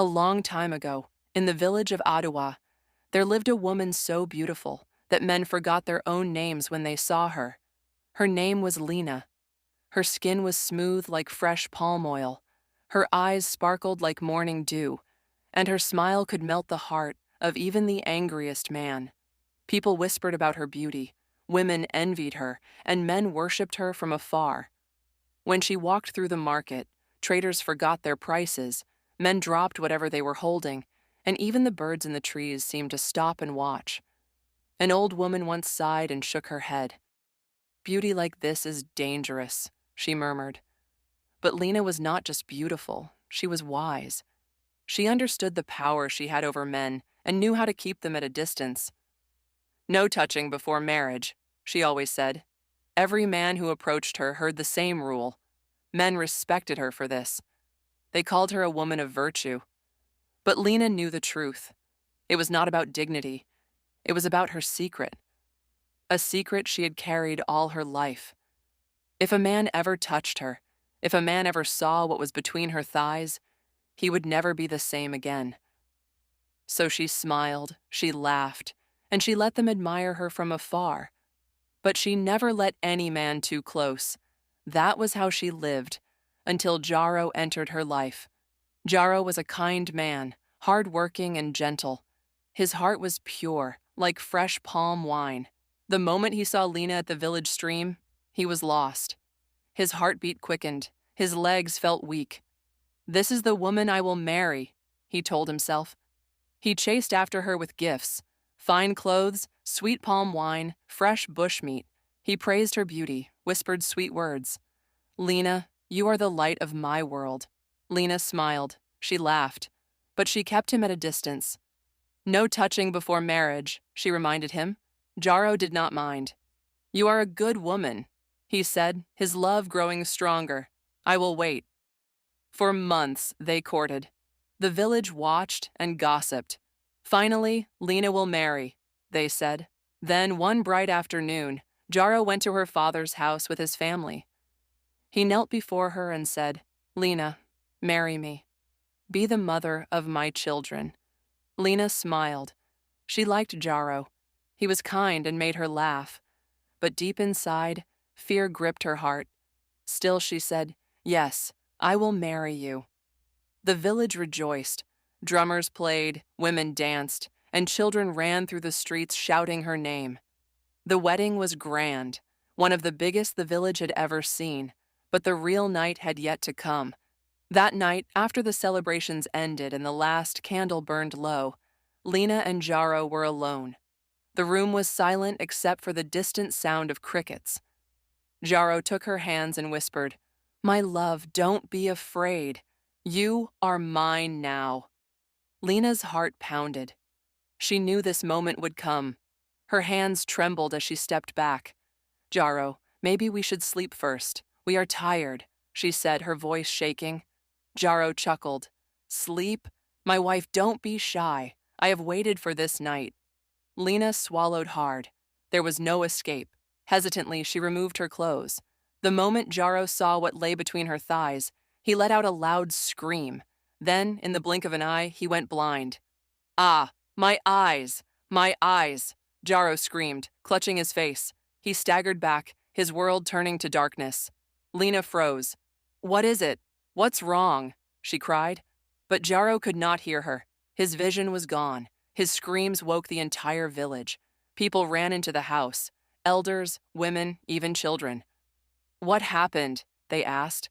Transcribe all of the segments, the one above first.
A long time ago, in the village of Aduwa, there lived a woman so beautiful that men forgot their own names when they saw her. Her name was Lina. Her skin was smooth like fresh palm oil. Her eyes sparkled like morning dew, and her smile could melt the heart of even the angriest man. People whispered about her beauty, women envied her, and men worshipped her from afar. When she walked through the market, traders forgot their prices, men dropped whatever they were holding, and even the birds in the trees seemed to stop and watch. An old woman once sighed and shook her head. "Beauty like this is dangerous," she murmured. But Lena was not just beautiful, she was wise. She understood the power she had over men and knew how to keep them at a distance. "No touching before marriage," she always said. Every man who approached her heard the same rule. Men respected her for this. They called her a woman of virtue. But Lena knew the truth. It was not about dignity. It was about her secret. A secret she had carried all her life. If a man ever touched her, if a man ever saw what was between her thighs, he would never be the same again. So she smiled, she laughed, and she let them admire her from afar. But she never let any man too close. That was how she lived, until Jaro entered her life. Jaro was a kind man, hard-working and gentle. His heart was pure, like fresh palm wine. The moment he saw Lina at the village stream, he was lost. His heartbeat quickened, his legs felt weak. "This is the woman I will marry," he told himself. He chased after her with gifts, fine clothes, sweet palm wine, fresh bushmeat. He praised her beauty, whispered sweet words. "Lina, you are the light of my world." Lina smiled. She laughed. But she kept him at a distance. "No touching before marriage," she reminded him. Jaro did not mind. "You are a good woman," he said, his love growing stronger. "I will wait." For months, they courted. The village watched and gossiped. "Finally, Lina will marry," they said. Then, one bright afternoon, Jaro went to her father's house with his family. He knelt before her and said, "Lina, marry me. Be the mother of my children." Lina smiled. She liked Jaro. He was kind and made her laugh. But deep inside, fear gripped her heart. Still she said, "Yes, I will marry you." The village rejoiced. Drummers played, women danced, and children ran through the streets shouting her name. The wedding was grand, one of the biggest the village had ever seen, but the real night had yet to come. That night, after the celebrations ended and the last candle burned low, Lina and Jaro were alone. The room was silent except for the distant sound of crickets. Jaro took her hands and whispered, "My love, don't be afraid. You are mine now." Lina's heart pounded. She knew this moment would come. Her hands trembled as she stepped back. "Jaro, maybe we should sleep first. We are tired," she said, her voice shaking. Jaro chuckled. "Sleep? My wife, don't be shy. I have waited for this night." Lina swallowed hard. There was no escape. Hesitantly, she removed her clothes. The moment Jaro saw what lay between her thighs, he let out a loud scream. Then, in the blink of an eye, he went blind. "Ah, my eyes! My eyes!" Jaro screamed, clutching his face. He staggered back, his world turning to darkness. Lina froze. "What is it? What's wrong?" she cried. But Jaro could not hear her. His vision was gone. His screams woke the entire village. People ran into the house. Elders, women, even children. "What happened?" they asked.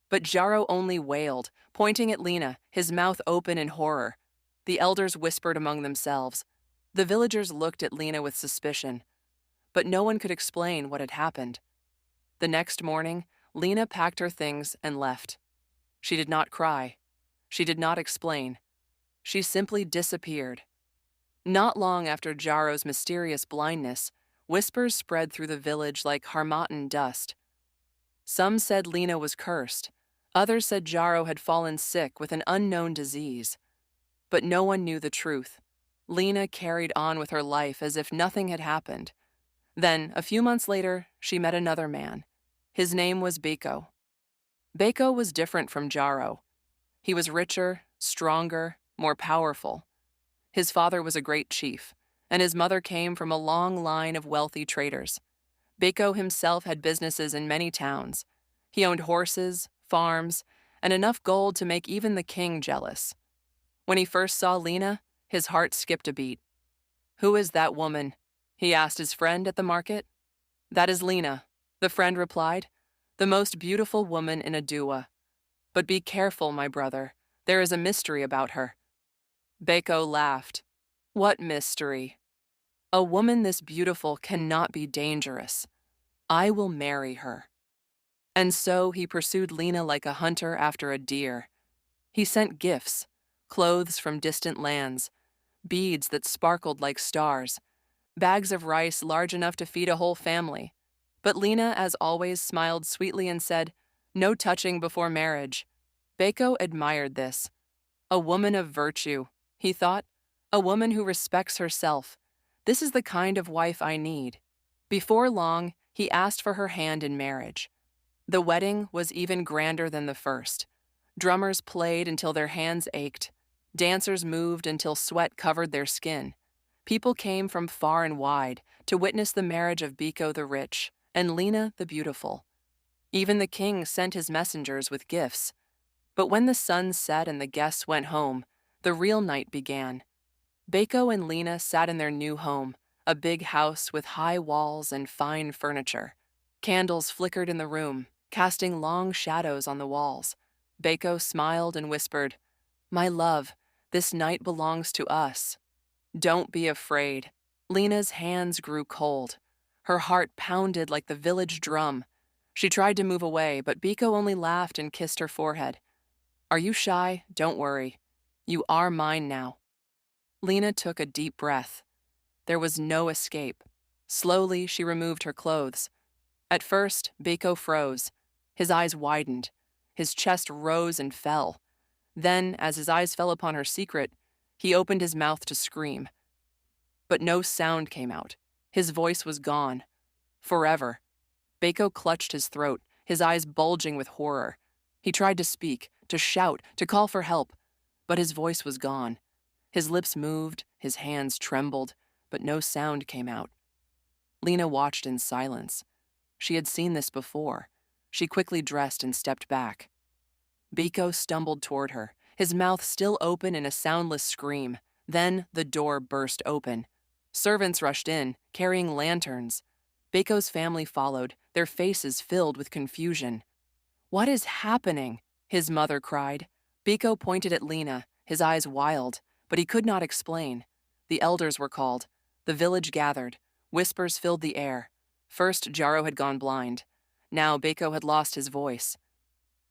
But Jaro only wailed, pointing at Lina, his mouth open in horror. The elders whispered among themselves. The villagers looked at Lina with suspicion. But no one could explain what had happened. The next morning, Lina packed her things and left. She did not cry. She did not explain. She simply disappeared. Not long after Jaro's mysterious blindness, whispers spread through the village like harmattan dust. Some said Lina was cursed. Others said Jaro had fallen sick with an unknown disease. But no one knew the truth. Lina carried on with her life as if nothing had happened. Then, a few months later, she met another man. His name was Beko. Beko was different from Jaro. He was richer, stronger, more powerful. His father was a great chief, and his mother came from a long line of wealthy traders. Beko himself had businesses in many towns. He owned horses, farms, and enough gold to make even the king jealous. When he first saw Lina, his heart skipped a beat. "Who is that woman?" he asked his friend at the market. "That is Lina," the friend replied, "the most beautiful woman in Aduwa. But be careful, my brother. There is a mystery about her." Beko laughed. "What mystery?" "A woman this beautiful cannot be dangerous. I will marry her." And so he pursued Lina like a hunter after a deer. He sent gifts, clothes from distant lands, beads that sparkled like stars, bags of rice large enough to feed a whole family. But Lina, as always, smiled sweetly and said, "No touching before marriage." Beko admired this. A woman of virtue, he thought, a woman who respects herself. This is the kind of wife I need. Before long, he asked for her hand in marriage. The wedding was even grander than the first. Drummers played until their hands ached. Dancers moved until sweat covered their skin. People came from far and wide to witness the marriage of Beko the rich and Lina the beautiful. Even the king sent his messengers with gifts. But when the sun set and the guests went home, the real night began. Beko and Lina sat in their new home, a big house with high walls and fine furniture. Candles flickered in the room, casting long shadows on the walls. Beko smiled and whispered, "My love, this night belongs to us. Don't be afraid." Lina's hands grew cold. Her heart pounded like the village drum. She tried to move away, but Beko only laughed and kissed her forehead. "Are you shy? Don't worry. You are mine now." Lina took a deep breath. There was no escape. Slowly, she removed her clothes. At first, Beko froze. His eyes widened. His chest rose and fell. Then, as his eyes fell upon her secret, he opened his mouth to scream. But no sound came out. His voice was gone. Forever. Beko clutched his throat, his eyes bulging with horror. He tried to speak, to shout, to call for help, but his voice was gone. His lips moved, his hands trembled, but no sound came out. Lina watched in silence. She had seen this before. She quickly dressed and stepped back. Beko stumbled toward her, his mouth still open in a soundless scream. Then the door burst open. Servants rushed in, carrying lanterns. Beko's family followed, their faces filled with confusion. "What is happening?" his mother cried. Beko pointed at Lina, his eyes wild, but he could not explain. The elders were called. The village gathered. Whispers filled the air. First, Jaro had gone blind. Now Beko had lost his voice.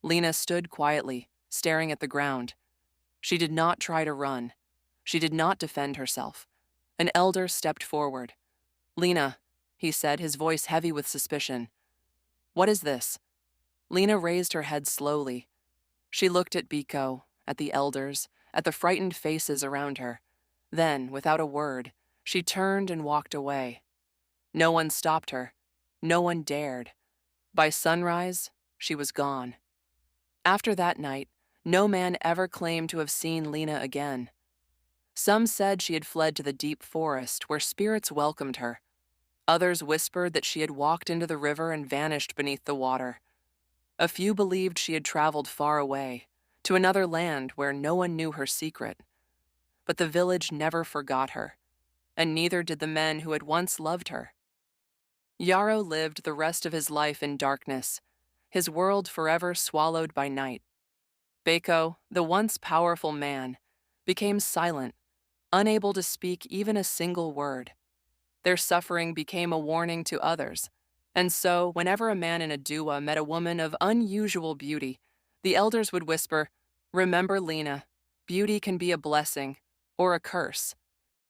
Lina stood quietly, staring at the ground. She did not try to run. She did not defend herself. An elder stepped forward. "Lina," he said, his voice heavy with suspicion. "What is this?" Lina raised her head slowly. She looked at Beko, at the elders, at the frightened faces around her. Then, without a word, she turned and walked away. No one stopped her. No one dared. By sunrise, she was gone. After that night, no man ever claimed to have seen Lina again. Some said she had fled to the deep forest where spirits welcomed her. Others whispered that she had walked into the river and vanished beneath the water. A few believed she had traveled far away, to another land where no one knew her secret. But the village never forgot her, and neither did the men who had once loved her. Yarrow lived the rest of his life in darkness, his world forever swallowed by night. Beko, the once powerful man, became silent, unable to speak even a single word. Their suffering became a warning to others, and so whenever a man in Aduwa met a woman of unusual beauty, the elders would whisper, "Remember Lina, beauty can be a blessing or a curse."